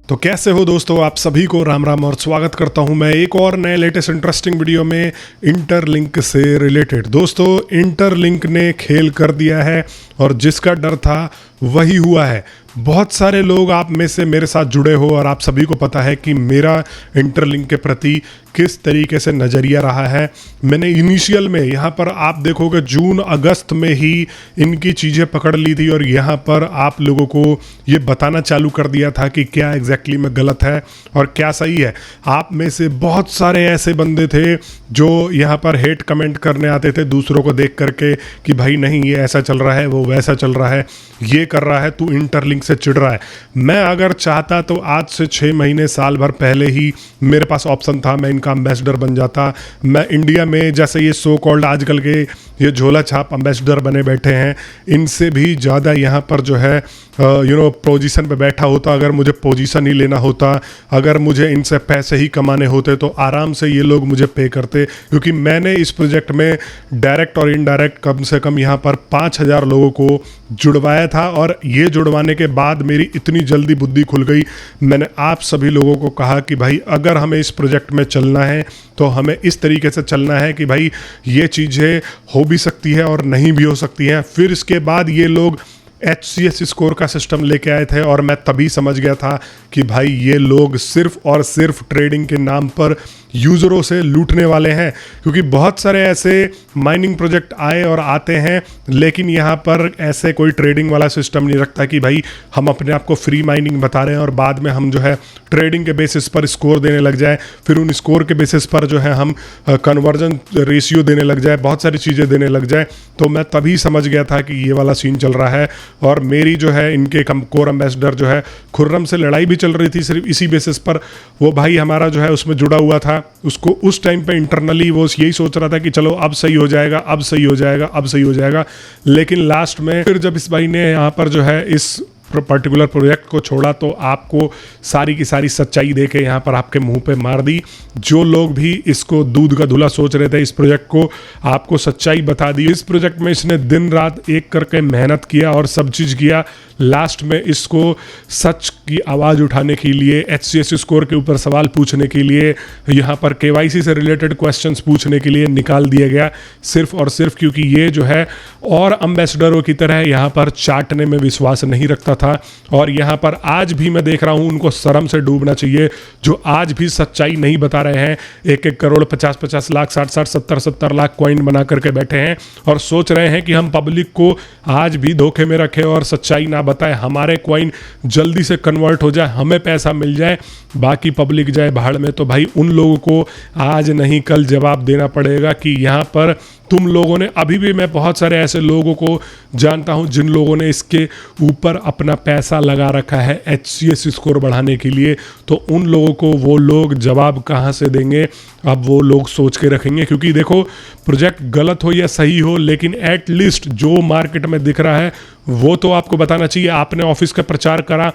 तो कैसे हो दोस्तों, आप सभी को राम राम और स्वागत करता हूं मैं एक और नए लेटेस्ट इंटरेस्टिंग वीडियो में इंटरलिंक से रिलेटेड। दोस्तों, इंटरलिंक ने खेल कर दिया है और जिसका डर था वही हुआ है। बहुत सारे लोग आप में से मेरे साथ जुड़े हो और आप सभी को पता है कि मेरा इंटरलिंक के प्रति किस तरीके से नज़रिया रहा है। मैंने इनिशियल में यहाँ पर आप देखोगे जून अगस्त में ही इनकी चीज़ें पकड़ ली थी और यहाँ पर आप लोगों को ये बताना चालू कर दिया था कि क्या एग्जैक्टली में गलत है और क्या सही है। आप में से बहुत सारे ऐसे बंदे थे जो यहाँ पर हेट कमेंट करने आते थे दूसरों को देख करके कि भाई नहीं ये ऐसा चल रहा है, वो वैसा चल रहा है, ये कर रहा है, तू इंटरलिंक से चिढ़ रहा है। मैं अगर चाहता तो आज से 6 महीने साल भर पहले ही मेरे पास ऑप्शन था, मैं इनका एम्बेसडर बन जाता। मैं इंडिया में जैसे ये सो कॉल्ड आजकल के ये झोला छाप एम्बेसडर बने बैठे हैं, इनसे भी ज़्यादा यहाँ पर जो है पोजीशन पे बैठा होता। अगर मुझे पोजीशन ही लेना होता, अगर मुझे इनसे पैसे ही कमाने होते तो आराम से ये लोग मुझे पे करते, क्योंकि मैंने इस प्रोजेक्ट में डायरेक्ट और इनडायरेक्ट कम से कम यहाँ पर 5000 लोगों को जुड़वाया था। और ये जुड़वाने के बाद मेरी इतनी जल्दी बुद्धि खुल गई, मैंने आप सभी लोगों को कहा कि भाई अगर हमें इस प्रोजेक्ट में चलना है तो हमें इस तरीके से चलना है कि भाई ये चीज़ें हो भी सकती है और नहीं भी हो सकती हैं। फिर इसके बाद ये लोग HCS स्कोर का सिस्टम लेके आए थे और मैं तभी समझ गया था कि भाई ये लोग सिर्फ और सिर्फ ट्रेडिंग के नाम पर यूज़रों से लूटने वाले हैं। क्योंकि बहुत सारे ऐसे माइनिंग प्रोजेक्ट आए और आते हैं, लेकिन यहाँ पर ऐसे कोई ट्रेडिंग वाला सिस्टम नहीं रखता कि भाई हम अपने आप को फ्री माइनिंग बता रहे हैं और बाद में हम जो है ट्रेडिंग के बेसिस पर स्कोर देने लग जाए, फिर उन स्कोर के बेसिस पर जो है हम कन्वर्जन रेशियो देने लग जाए, बहुत सारी चीज़ें देने लग जाए। तो मैं तभी समझ गया था कि ये वाला सीन चल रहा है। और मेरी जो है इनके कोर एम्बेसडर जो है खुर्रम से लड़ाई भी चल रही थी सिर्फ इसी बेसिस पर। वो भाई हमारा जो है उसमें जुड़ा हुआ था, उसको उस टाइम पे इंटरनली वो यही सोच रहा था कि चलो अब सही हो जाएगा, अब सही हो जाएगा, अब सही हो जाएगा। लेकिन लास्ट में फिर जब इस भाई ने यहाँ पर जो है इस पर्टिकुलर प्रोजेक्ट को छोड़ा तो आपको सारी की सारी सच्चाई दे के यहाँ पर आपके मुंह पे मार दी। जो लोग भी इसको दूध का धुला सोच रहे थे, इस प्रोजेक्ट को आपको सच्चाई बता दी। इस प्रोजेक्ट में इसने दिन रात एक करके मेहनत किया और सब चीज़ किया। लास्ट में इसको सच की आवाज़ उठाने के लिए, HCS स्कोर के ऊपर सवाल पूछने के लिए, यहाँ पर KYC से रिलेटेड क्वेश्चंस पूछने के लिए निकाल दिया गया, सिर्फ और सिर्फ क्योंकि ये जो है और एम्बेसडरों की तरह यहाँ पर चाटने में विश्वास नहीं रखता था। और यहाँ पर आज भी मैं देख रहा हूँ उनको शर्म से डूबना चाहिए जो आज भी सच्चाई नहीं बता रहे हैं। 1-1 करोड़ 50-50 लाख 60-60 70-70 लाख कॉइन बना करके बैठे हैं और सोच रहे हैं कि हम पब्लिक को आज भी धोखे में रखें और सच्चाई ना बताए, हमारे कॉइन जल्दी से कन्वर्ट हो जाए, हमें पैसा मिल जाए, बाकी पब्लिक जाए भाड़ में। तो भाई उन लोगों को आज नहीं कल जवाब देना पड़ेगा कि यहाँ पर तुम लोगों ने, अभी भी मैं बहुत सारे ऐसे लोगों को जानता हूं जिन लोगों ने इसके ऊपर अपना पैसा लगा रखा है HCS स्कोर बढ़ाने के लिए। तो उन लोगों को वो लोग जवाब कहां से देंगे, अब वो लोग सोच के रखेंगे। क्योंकि देखो, प्रोजेक्ट गलत हो या सही हो, लेकिन एटलीस्ट जो मार्केट में दिख रहा है वो तो आपको बताना चाहिए। आपने ऑफिस का प्रचार करा,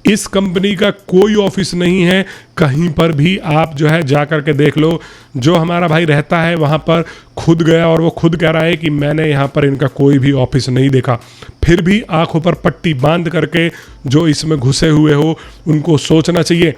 इस कंपनी का कोई ऑफिस नहीं है कहीं पर भी, आप जो है जा कर के देख लो। जो हमारा भाई रहता है वहाँ पर खुद गया और वो खुद कह रहा है कि मैंने यहाँ पर इनका कोई भी ऑफिस नहीं देखा। फिर भी आंखों पर पट्टी बांध करके जो इसमें घुसे हुए हो उनको सोचना चाहिए।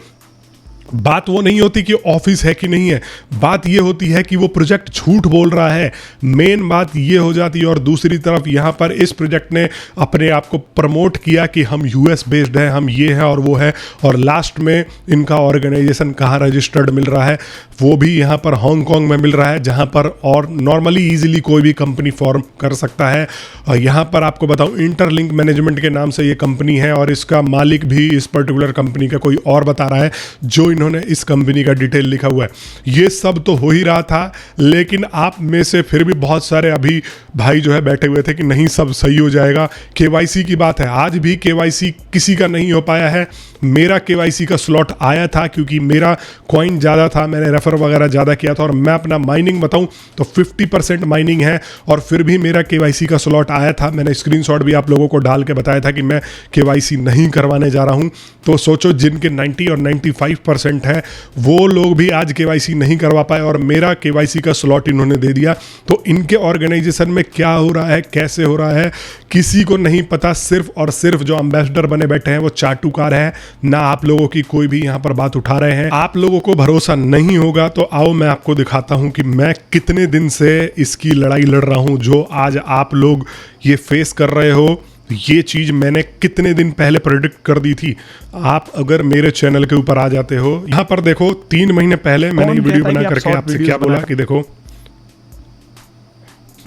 बात वो नहीं होती कि ऑफिस है कि नहीं है, बात ये होती है कि वो प्रोजेक्ट झूठ बोल रहा है। मेन बात ये हो जाती है। और दूसरी तरफ यहाँ पर इस प्रोजेक्ट ने अपने आप को प्रमोट किया कि हम US बेस्ड है, हम ये है और वो है, और लास्ट में इनका ऑर्गेनाइजेशन कहाँ रजिस्टर्ड मिल रहा है, वो भी यहाँ पर हांगकांग में मिल रहा है, जहाँ पर और नॉर्मली ईजिली कोई भी कंपनी फॉर्म कर सकता है। और यहाँ पर आपको बताऊँ, इंटरलिंक मैनेजमेंट के नाम से ये कंपनी है और इसका मालिक भी इस पर्टिकुलर कंपनी का कोई और बता रहा है जो इन्होंने इस कंपनी का डिटेल लिखा हुआ है। ये सब तो हो ही रहा था, लेकिन आप में से फिर भी बहुत सारे अभी भाई जो है बैठे हुए थे कि नहीं सब सही हो जाएगा। KYC की बात है, आज भी KYC किसी का नहीं हो पाया है। मेरा KYC का स्लॉट आया था क्योंकि मेरा कॉइन ज़्यादा था, मैंने रेफर वगैरह ज़्यादा किया था। और मैं अपना माइनिंग बताऊं तो 50% माइनिंग है और फिर भी मेरा KYC का स्लॉट आया था। मैंने स्क्रीनशॉट भी आप लोगों को डाल के बताया था कि मैं KYC नहीं करवाने जा रहा हूं। तो सोचो, जिनके 90 और 95% 1% है, वो लोग भी आज केवाईसी नहीं करवा पाए और मेरा केवाईसी का स्लॉट इन्होंने दे दिया। तो इनके ऑर्गेनाइजेशन में क्या हो रहा है, कैसे हो रहा है, किसी को नहीं पता। सिर्फ और सिर्फ जो एम्बेसडर बने बैठे हैं वो चाटुकार है, ना आप लोगों की कोई भी यहाँ पर बात उठा रहे हैं। आप लोगों को भरोसा नहीं होगा तो आओ मैं आपको दिखाता हूँ कि मैं कितने दिन से इसकी लड़ाई लड़ रहा हूँ। जो आज आप लोग ये फेस कर रहे हो, ये चीज मैंने कितने दिन पहले प्रेडिक्ट कर दी थी। आप अगर मेरे चैनल के ऊपर आ जाते हो, यहाँ पर देखो 3 महीने पहले मैंने ये वीडियो बना करके आपसे क्या बोला कि देखो,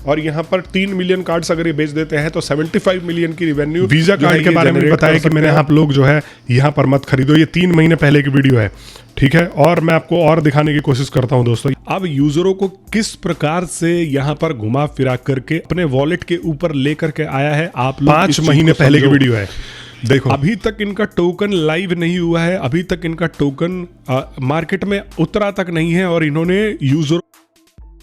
और यहाँ पर 3 मिलियन कार्ड्स अगर ये बेच देते हैं तो 75 मिलियन की रिवेन्यू। वीजा कार्ड के बारे में बताया कि मैंने आप लोग जो है यहाँ पर मत खरीदो, ये 3 महीने पहले की वीडियो है, ठीक है। और मैं आपको और दिखाने की कोशिश करता हूं दोस्तों। अब यूजरों को किस प्रकार से यहाँ पर घुमा फिरा करके अपने वॉलेट के ऊपर लेकर के आया है, आप लोग 5 महीने पहले की वीडियो है। देखो अभी तक इनका टोकन लाइव नहीं हुआ है, अभी तक इनका टोकन मार्केट में उतरा तक नहीं है और इन्होंने यूजर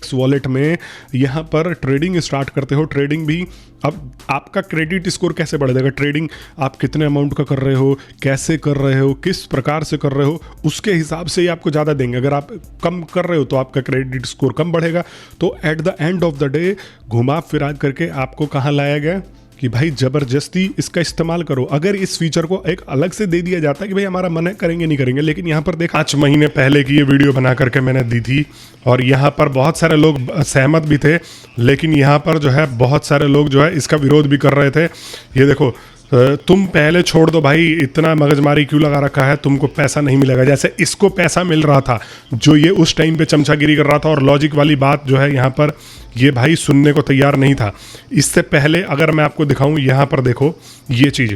वॉलेट में यहाँ पर ट्रेडिंग स्टार्ट करते हो। ट्रेडिंग भी अब आपका क्रेडिट स्कोर कैसे बढ़ जाएगा, ट्रेडिंग आप कितने अमाउंट का कर रहे हो, कैसे कर रहे हो, किस प्रकार से कर रहे हो, उसके हिसाब से ही आपको ज़्यादा देंगे। अगर आप कम कर रहे हो तो आपका क्रेडिट स्कोर कम बढ़ेगा। तो at the end of the day घुमा फिरा करके आपको कहाँ लाया गया कि भाई ज़बरदस्ती इसका इस्तेमाल करो। अगर इस फीचर को एक अलग से दे दिया जाता है कि भाई हमारा मन है करेंगे नहीं करेंगे, लेकिन यहाँ पर देखा 5 महीने पहले की ये वीडियो बना करके मैंने दी थी और यहाँ पर बहुत सारे लोग सहमत भी थे, लेकिन यहाँ पर जो है बहुत सारे लोग जो है इसका विरोध भी कर रहे थे। ये देखो, तुम पहले छोड़ दो भाई, इतना मगजमारी क्यों लगा रखा है, तुमको पैसा नहीं मिलेगा। जैसे इसको पैसा मिल रहा था जो ये उस टाइम पे चमचागिरी कर रहा था और लॉजिक वाली बात जो है यहाँ पर ये भाई सुनने को तैयार नहीं था। इससे पहले अगर मैं आपको दिखाऊं, यहाँ पर देखो ये चीज़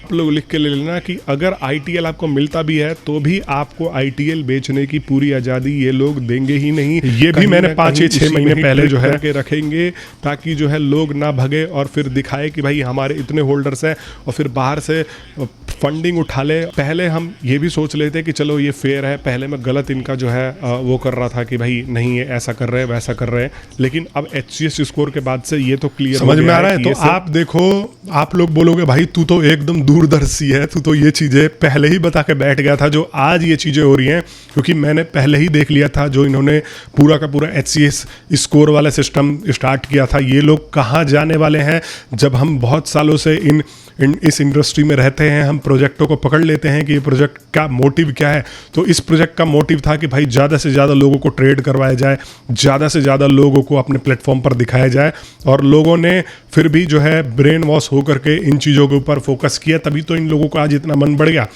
आप लोग लिख के ले लेना कि अगर ITL आपको मिलता भी है तो भी आपको ITL बेचने की पूरी आज़ादी ये लोग देंगे ही नहीं। ये भी मैंने 5 या 6 महीने पहले जो है के रखेंगे ताकि जो है लोग ना भगे और फिर दिखाए कि भाई हमारे इतने होल्डर्स हैं और फिर बाहर से फंडिंग उठा ले। पहले हम ये भी सोच लेते कि चलो ये फेयर है, पहले मैं गलत इनका जो है वो कर रहा था कि भाई नहीं ये ऐसा कर रहे हैं वैसा कर रहे हैं, लेकिन अब HCS स्कोर के बाद से ये तो क्लियर समझ में आ रहा है। तो आप देखो, आप लोग बोलोगे भाई तू तो एकदम दूरदर्शी है, तू तो ये चीज़ें पहले ही बता के बैठ गया था जो आज ये चीज़ें हो रही हैं, क्योंकि मैंने पहले ही देख लिया था जो इन्होंने पूरा का पूरा HCS स्कोर वाला सिस्टम स्टार्ट किया था। ये लोग कहाँ जाने वाले हैं। जब हम बहुत सालों से इस इंडस्ट्री में रहते हैं, हम प्रोजेक्टों को पकड़ लेते हैं कि ये प्रोजेक्ट का मोटिव क्या है। तो इस प्रोजेक्ट का मोटिव था कि भाई ज़्यादा से ज़्यादा लोगों को ट्रेड करवाया जाए, ज़्यादा से ज़्यादा लोगों को अपने प्लेटफॉर्म पर दिखाया जाए, और लोगों ने फिर भी जो है ब्रेन वॉश होकर के इन चीज़ों के ऊपर फोकस किया, तभी तो इन लोगों को आज इतना मन बढ़ गया।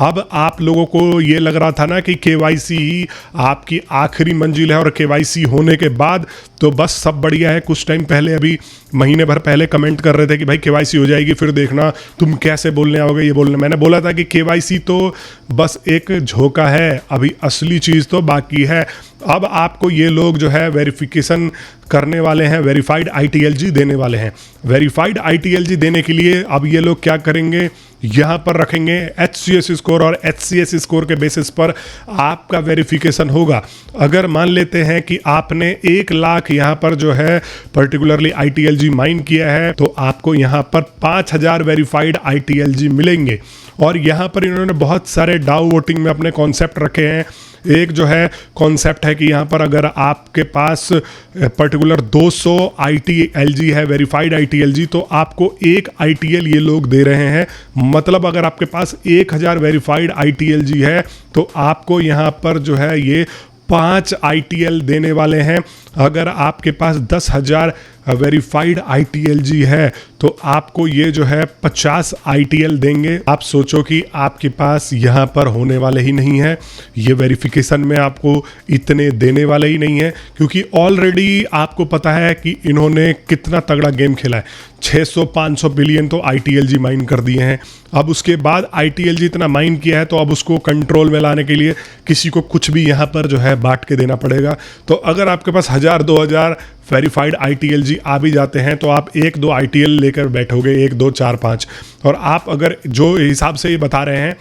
अब आप लोगों को ये लग रहा था ना कि KYC ही आपकी आखिरी मंजिल है और KYC होने के बाद तो बस सब बढ़िया है। कुछ टाइम पहले, अभी महीने भर पहले कमेंट कर रहे थे कि भाई KYC हो जाएगी फिर देखना तुम कैसे बोलने आओगे, ये बोलने। मैंने बोला था कि KYC तो बस एक झोंका है, अभी असली चीज़ तो बाकी है। अब आपको ये लोग जो है वेरिफिकेशन करने वाले हैं, वेरीफाइड ITLG देने वाले हैं। वेरीफाइड ITLG देने के लिए अब ये लोग क्या करेंगे, यहाँ पर रखेंगे HCS स्कोर और HCS स्कोर के बेसिस पर आपका वेरिफिकेशन होगा। अगर मान लेते हैं कि आपने 1 लाख यहाँ पर जो है पर्टिकुलरली ITLG माइन किया है, तो आपको यहाँ पर 5000 वेरीफाइड ITLG मिलेंगे। और यहाँ पर इन्होंने बहुत सारे डाउ वोटिंग में अपने कॉन्सेप्ट रखे हैं। एक जो है कॉन्सेप्ट है कि यहाँ पर अगर आपके पास पर्टिकुलर 200 ITLG है, वेरीफाइड ITLG, तो आपको 1 ITL ये लोग दे रहे हैं। मतलब अगर आपके पास 1000 वेरीफाइड ITLG है तो आपको यहाँ पर जो है ये 5 ITL देने वाले हैं। अगर आपके पास 10,000 वेरीफाइड ITLG है तो आपको ये जो है 50 ITL देंगे। आप सोचो कि आपके पास यहाँ पर होने वाले ही नहीं है, ये वेरिफिकेशन में आपको इतने देने वाले ही नहीं है, क्योंकि ऑलरेडी आपको पता है कि इन्होंने कितना तगड़ा गेम खेला है। 600-500 बिलियन तो ITLG माइन कर दिए हैं। अब उसके बाद ITLG इतना माइन किया है तो अब उसको कंट्रोल में लाने के लिए किसी को कुछ भी यहाँ पर जो है बांट के देना पड़ेगा। तो अगर आपके पास 1000-2000 वेरीफाइड ITLG आ भी जाते हैं तो आप 1-2 ITL लेकर बैठोगे, 1, 2, 4, 5। और आप अगर जो हिसाब से ये बता रहे हैं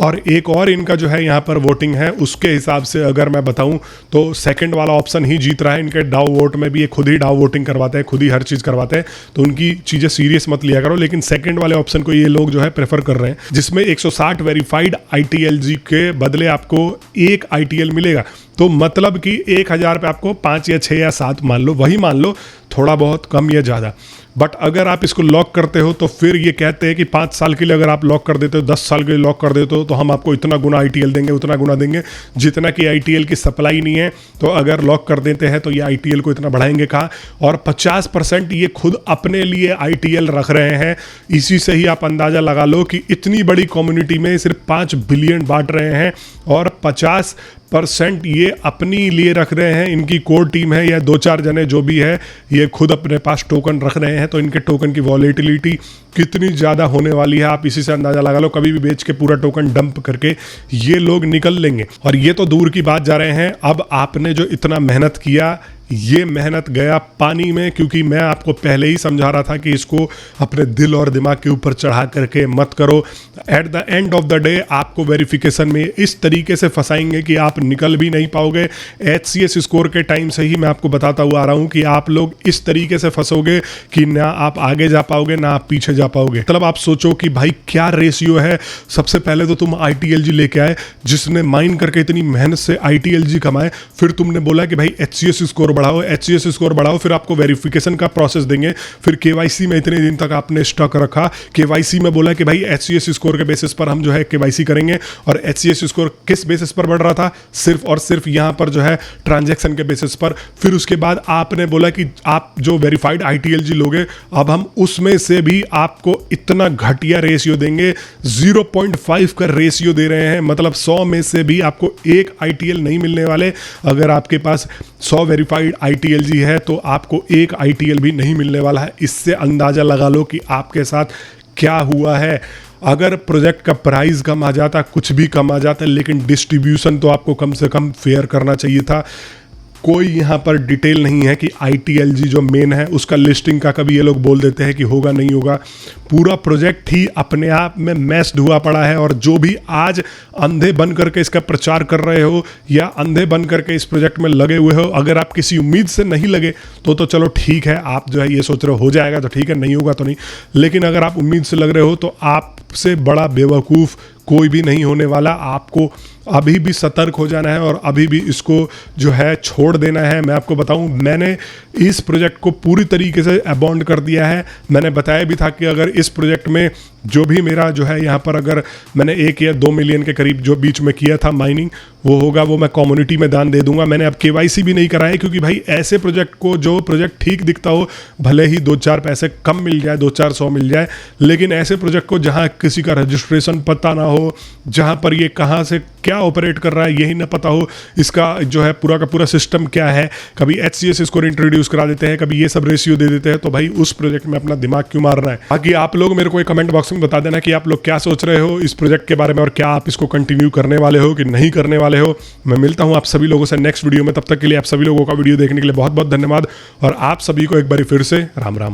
और एक और इनका जो है यहाँ पर वोटिंग है उसके हिसाब से अगर मैं बताऊँ तो सेकंड वाला ऑप्शन ही जीत रहा है। इनके डाउ वोट में भी ये खुद ही डाउ वोटिंग करवाते हैं, खुद ही हर चीज़ करवाते हैं, तो उनकी चीज़ें सीरियस मत लिया करो। लेकिन सेकंड वाले ऑप्शन को ये लोग जो है प्रेफर कर रहे हैं, जिसमें 160 वेरीफाइड ITLG के बदले आपको 1 ITL मिलेगा। तो मतलब कि 1000 पे आपको 5 या 6 या 7 मान लो, वही मान लो, थोड़ा बहुत कम या ज़्यादा। बट अगर आप इसको लॉक करते हो तो फिर ये कहते हैं कि 5 साल के लिए अगर आप लॉक कर देते हो, 10 साल के लिए लॉक कर देते हो तो हम आपको इतना गुना ITL देंगे, उतना गुना देंगे, जितना कि ITL की सप्लाई नहीं है। तो अगर लॉक कर देते हैं तो ये ITL को इतना बढ़ाएंगे कहाँ। और 50% ये खुद अपने लिए ITL रख रहे हैं। इसी से ही आप अंदाज़ा लगा लो कि इतनी बड़ी कम्युनिटी में सिर्फ 5 बिलियन बांट रहे हैं और 50% ये अपनी लिए रख रहे हैं। इनकी कोर टीम है या 2-4 जने जो भी है, ये खुद अपने पास टोकन रख रहे हैं। तो इनके टोकन की वॉलेटिलिटी कितनी ज़्यादा होने वाली है आप इसी से अंदाज़ा लगा लो। कभी भी बेच के पूरा टोकन डंप करके ये लोग निकल लेंगे। और ये तो दूर की बात जा रहे हैं, अब आपने जो इतना मेहनत किया ये मेहनत गया पानी में, क्योंकि मैं आपको पहले ही समझा रहा था कि इसको अपने दिल और दिमाग के ऊपर चढ़ा करके मत करो। At the end of the day आपको वेरिफिकेशन में इस तरीके से फंसाएंगे कि आप निकल भी नहीं पाओगे। HCS स्कोर के टाइम से ही मैं आपको बताता हुआ आ रहा हूँ कि आप लोग इस तरीके से फंसोगे कि ना आप आगे जा पाओगे ना आप पीछे जा पाओगे। मतलब आप सोचो कि भाई क्या रेशियो है। सबसे पहले तो तुम ITLG लेके आए, जिसने माइन करके इतनी मेहनत से ITLG कमाए, फिर तुमने बोला कि भाई HCS स्कोर बढ़ाओ, HCS स्कोर बढ़ाओ, फिर आपको वेरिफिकेशन का प्रोसेस देंगे। फिर KYC में इतने दिन तक आपने स्टॉक रखा, KYC में बोला कि भाई HCS स्कोर के बेसिस पर हम जो है KYC करेंगे, और HCS स्कोर किस बेसिस पर बढ़ रहा था, सिर्फ और सिर्फ यहाँ पर जो है ट्रांजैक्शन के बेसिस पर। फिर उसके बाद आपने बोला कि आप जो वेरीफाइड ITLG लोगे, अब हम उसमें से भी आपको इतना घटिया रेशियो देंगे, 0.5 का रेशियो दे रहे हैं। मतलब 100 में से भी आपको 1 ITL नहीं मिलने वाले। अगर आपके पास 100 वेरीफाइड ITLG है तो आपको 1 ITL भी नहीं मिलने वाला है। इससे अंदाज़ा लगा लो कि आपके साथ क्या हुआ है। अगर प्रोजेक्ट का प्राइस कम आ जाता, कुछ भी कम आ जाता, लेकिन डिस्ट्रीब्यूशन तो आपको कम से कम फेयर करना चाहिए था। कोई यहाँ पर डिटेल नहीं है कि ITLG जो मेन है उसका लिस्टिंग का कभी ये लोग बोल देते हैं कि होगा नहीं होगा। पूरा प्रोजेक्ट ही अपने आप में मैस्ड हुआ पड़ा है। और जो भी आज अंधे बन करके इसका प्रचार कर रहे हो या अंधे बन करके इस प्रोजेक्ट में लगे हुए हो, अगर आप किसी उम्मीद से नहीं लगे तो चलो ठीक है, आप जो है ये सोच रहे हो जाएगा तो ठीक है, नहीं होगा तो नहीं। लेकिन अगर आप उम्मीद से लग रहे हो तो आपसे बड़ा बेवकूफ़ कोई भी नहीं होने वाला। आपको अभी भी सतर्क हो जाना है और अभी भी इसको जो है छोड़ देना है। मैं आपको बताऊं, मैंने इस प्रोजेक्ट को पूरी तरीके से अबॉन्ड कर दिया है। मैंने बताया भी था कि अगर इस प्रोजेक्ट में जो भी मेरा जो है यहाँ पर अगर मैंने 1 या 2 मिलियन के करीब जो बीच में किया था माइनिंग, वो होगा, वो मैं कम्युनिटी में दान दे दूंगा। मैंने अब KYC भी नहीं कराया, क्योंकि भाई ऐसे प्रोजेक्ट को जो प्रोजेक्ट ठीक दिखता हो, भले ही 2-4 पैसे कम मिल जाए, 2-400 मिल जाए, लेकिन ऐसे प्रोजेक्ट को जहाँ किसी का रजिस्ट्रेशन पता ना हो, जहाँ पर ये कहाँ से क्या ऑपरेट कर रहा है यही ना पता हो, इसका जो है पूरा का पूरा सिस्टम क्या है, कभी HCS स्कोर इंट्रोड्यूस करा देते हैं, कभी ये सब रेशियो दे देते हैं, तो भाई उस प्रोजेक्ट में अपना दिमाग क्यों मारना है। बाकी आप लोग मेरे को एक कमेंट बॉक्स में बता देना कि आप लोग क्या सोच रहे हो इस प्रोजेक्ट के बारे में और क्या आप इसको कंटिन्यू करने वाले हो कि नहीं करने वाले हो। मैं मिलता हूं आप सभी लोगों से नेक्स्ट वीडियो में। तब तक के लिए आप सभी लोगों का वीडियो देखने के लिए बहुत बहुत धन्यवाद और आप सभी को एक बार फिर से राम राम।